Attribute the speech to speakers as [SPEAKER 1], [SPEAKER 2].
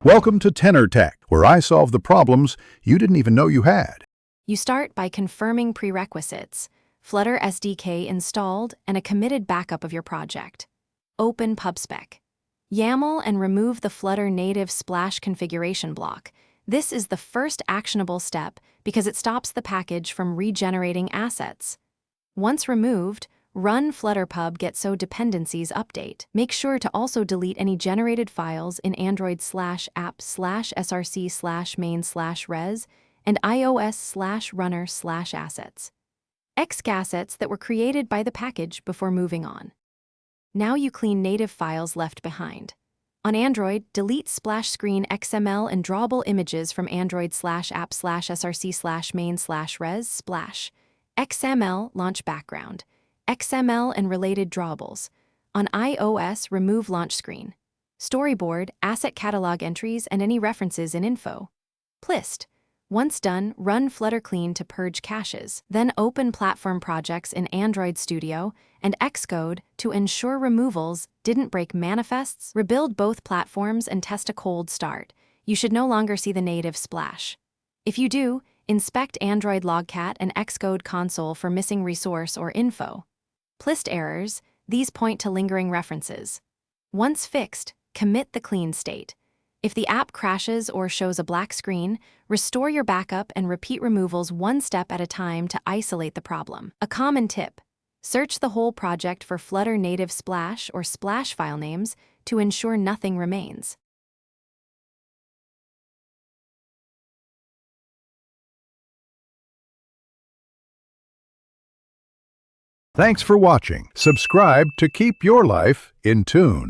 [SPEAKER 1] Welcome to Tenor Tech, where I solve the problems you didn't even know you had.
[SPEAKER 2] You start by confirming prerequisites, Flutter SDK installed, and a committed backup of your project. Open PubSpec. YAML and remove the Flutter native Splash configuration block. This is the first actionable step because it stops the package from regenerating assets. Once removed, run flutterpub getSo dependencies update. Make sure to also delete any generated files in Android/app/src/main/res and iOS/runner/assets. Xgassets that were created by the package before moving on. Now you clean native files left behind. On Android, delete splash screen XML and drawable images from Android/app/src/main/res splash. XML launch background. XML and related drawables. On iOS, remove launch screen. Storyboard, asset catalog entries, and any references in info. Plist. Once done, run Flutter clean to purge caches. Then open platform projects in Android Studio and Xcode to ensure removals didn't break manifests. Rebuild both platforms and test a cold start. You should no longer see the native splash. If you do, inspect Android Logcat and Xcode console for missing resource or info. Plist errors, these point to lingering references. Once fixed, commit the clean state. If the app crashes or shows a black screen, restore your backup and repeat removals one step at a time to isolate the problem. A common tip: search the whole project for Flutter native Splash or Splash file names to ensure nothing remains.
[SPEAKER 1] Thanks for watching. Subscribe to keep your life in tune.